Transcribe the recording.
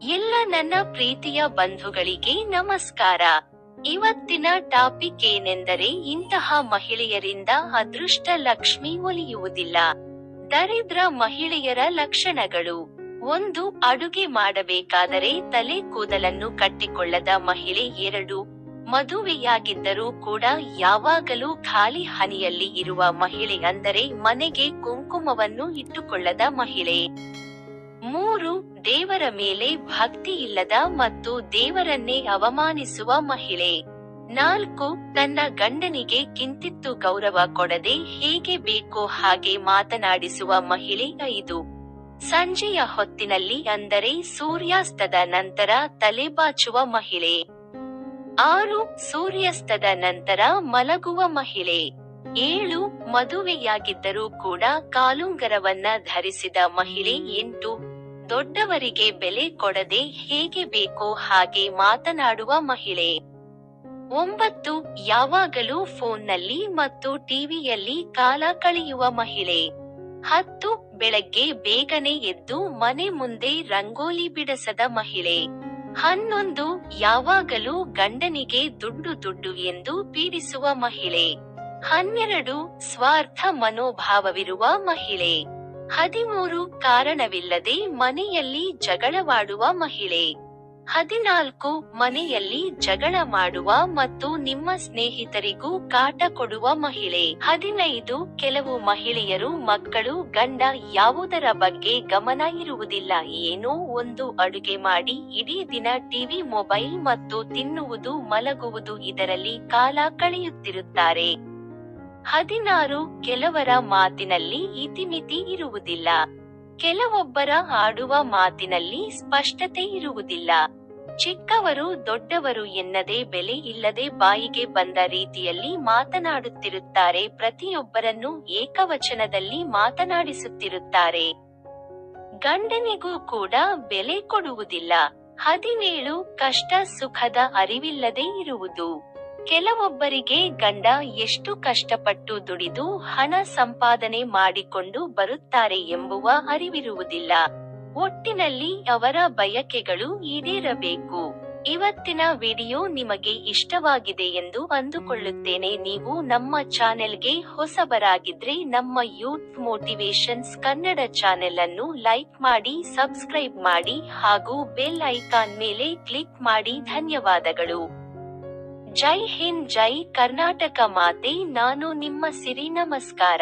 ಎಲ್ಲ ನನ್ನ ಪ್ರೀತಿಯ ಬಂಧುಗಳಿಗೆ ನಮಸ್ಕಾರ. ಇವತ್ತಿನ ಟಾಪಿಕ್ ಏನೆಂದರೆ, ಇಂತಹ ಮಹಿಳೆಯರಿಂದ ಅದೃಷ್ಟ ಲಕ್ಷ್ಮಿ ಒಲಿಯುವುದಿಲ್ಲ. ದರಿದ್ರ ಮಹಿಳೆಯರ ಲಕ್ಷಣಗಳು. 1. ಅಡುಗೆ ಮಾಡಬೇಕಾದರೆ ತಲೆ ಕೂದಲನ್ನು ಕಟ್ಟಿಕೊಳ್ಳದ ಮಹಿಳೆ. 2. ಮದುವೆಯಾಗಿದ್ದರೂ ಕೂಡ ಯಾವಾಗಲೂ ಖಾಲಿ ಹನಿಯಲ್ಲಿ ಇರುವ ಮಹಿಳೆ, ಅಂದರೆ ಮನೆಗೆ ಕುಂಕುಮವನ್ನು ಇಟ್ಟುಕೊಳ್ಳದ ಮಹಿಳೆ. 3. ದೇವರ ಮೇಲೆ ಭಕ್ತಿ ಇಲ್ಲದ ಮತ್ತು ದೇವರನ್ನೇ ಅವಮಾನಿಸುವ ಮಹಿಳೆ. 4. ತನ್ನ ಗಂಡನಿಗೆ ಕಿಂಚಿತ್ತೂ ಗೌರವ ಕೊಡದೆ ಹೇಗೆ ಬೇಕೋ ಹಾಗೆ ಮಾತನಾಡಿಸುವ ಮಹಿಳೆ. 5. ಸಂಜೆಯ ಹೊತ್ತಿನಲ್ಲಿ, ಅಂದರೆ ಸೂರ್ಯಾಸ್ತದ ನಂತರ ತಲೆಬಾಚುವ ಮಹಿಳೆ. 6. ಸೂರ್ಯಾಸ್ತದ ನಂತರ ಮಲಗುವ ಮಹಿಳೆ. 7. ಮದುವೆಯಾಗಿದ್ದರೂ ಕೂಡ ಕಾಲುಂಗರವನ್ನ ಧರಿಸಿದ ಮಹಿಳೆ. 8. ದೊಡ್ಡವರಿಗೆ ಬೆಲೆ ಕೊಡದೆ ಹೇಗೆ ಬೇಕೋ ಹಾಗೆ ಮಾತನಾಡುವ ಮಹಿಳೆ. 9. ಯಾವಾಗಲೂ ಫೋನ್ನಲ್ಲಿ ಮತ್ತು ಟಿವಿಯಲ್ಲಿ ಕಾಲ ಕಳೆಯುವ ಮಹಿಳೆ. 10. ಬೆಳಗ್ಗೆ ಬೇಗನೆ ಎದ್ದು ಮನೆ ಮುಂದೆ ರಂಗೋಲಿ ಬಿಡಿಸದ ಮಹಿಳೆ. 11. ಯಾವಾಗಲೂ ಗಂಡನಿಗೆ ದುಡ್ಡು ಎಂದು ಪೀಡಿಸುವ ಮಹಿಳೆ. 12. ಸ್ವಾರ್ಥ ಮನೋಭಾವವಿರುವ ಮಹಿಳೆ. 13. ಕಾರಣವಿಲ್ಲದೆ ಮನೆಯಲ್ಲಿ ಜಗಳವಾಡುವ ಮಹಿಳೆ. 14. ಮನೆಯಲ್ಲಿ ಜಗಳ ಮಾಡುವ ಮತ್ತು ನಿಮ್ಮ ಸ್ನೇಹಿತರಿಗೂ ಕಾಟ ಕೊಡುವ ಮಹಿಳೆ. 15. ಕೆಲವು ಮಹಿಳೆಯರು ಮಕ್ಕಳು ಗಂಡ ಯಾವುದರ ಬಗ್ಗೆ ಗಮನ ಇರುವುದಿಲ್ಲ. ಏನೋ ಒಂದು ಅಡುಗೆ ಮಾಡಿ ಇಡೀ ದಿನ ಟಿವಿ, ಮೊಬೈಲ್ ಮತ್ತು ತಿನ್ನುವುದು, ಮಲಗುವುದು, ಇದರಲ್ಲಿ ಕಾಲ ಕಳೆಯುತ್ತಿರುತ್ತಾರೆ. 16. ಕೆಲವರ ಮಾತಿನಲ್ಲಿ ಇತಿಮಿತಿ ಇರುವುದಿಲ್ಲ. ಕೆಲವೊಬ್ಬರ ಆಡುವ ಮಾತಿನಲ್ಲಿ ಸ್ಪಷ್ಟತೆ ಇರುವುದಿಲ್ಲ. ಚಿಕ್ಕವರು ದೊಡ್ಡವರು ಎನ್ನದೆ ಬೆಲೆ ಇಲ್ಲದೆ ಬಾಯಿಗೆ ಬಂದ ರೀತಿಯಲ್ಲಿ ಮಾತನಾಡುತ್ತಿರುತ್ತಾರೆ. ಪ್ರತಿಯೊಬ್ಬರನ್ನು ಏಕವಚನದಲ್ಲಿ ಮಾತನಾಡಿಸುತ್ತಿರುತ್ತಾರೆ. ಗಂಡನಿಗೂ ಕೂಡ ಬೆಲೆ ಕೊಡುವುದಿಲ್ಲ. 17. ಕಷ್ಟ ಸುಖದ ಅರಿವಿಲ್ಲದೆ ಇರುವುದು. ಕೆಲವೊಬ್ಬರಿಗೆ ಗಂಡ ಎಷ್ಟು ಕಷ್ಟಪಟ್ಟು ದುಡಿದು ಹಣ ಸಂಪಾದನೆ ಮಾಡಿಕೊಂಡು ಬರುತ್ತಾರೆ ಎಂಬುವ ಅರಿವಿರುವುದಿಲ್ಲ. ಒಟ್ಟಿನಲ್ಲಿ ಅವರ ಬಯಕೆಗಳು ಈಡೇರಬೇಕು. ಇವತ್ತಿನ ವಿಡಿಯೋ ನಿಮಗೆ ಇಷ್ಟವಾಗಿದೆ ಎಂದು ಅಂದುಕೊಳ್ಳುತ್ತೇನೆ. ನೀವು ನಮ್ಮ ಚಾನೆಲ್ಗೆ ಹೊಸಬರಾಗಿದ್ರೆ ನಮ್ಮ ಯೂತ್ ಮೋಟಿವೇಶನ್ಸ್ ಕನ್ನಡ ಚಾನೆಲ್ ಅನ್ನು ಲೈಕ್ ಮಾಡಿ, ಸಬ್ಸ್ಕ್ರೈಬ್ ಮಾಡಿ ಹಾಗೂ ಬೆಲ್ ಐಕಾನ್ ಮೇಲೆ ಕ್ಲಿಕ್ ಮಾಡಿ. ಧನ್ಯವಾದಗಳು. ಜೈ ಹಿಂದ್, ಜೈ ಕರ್ನಾಟಕ ಮಾತೆ. ನಾನು ನಿಮ್ಮ ಸಿರಿ. ನಮಸ್ಕಾರ.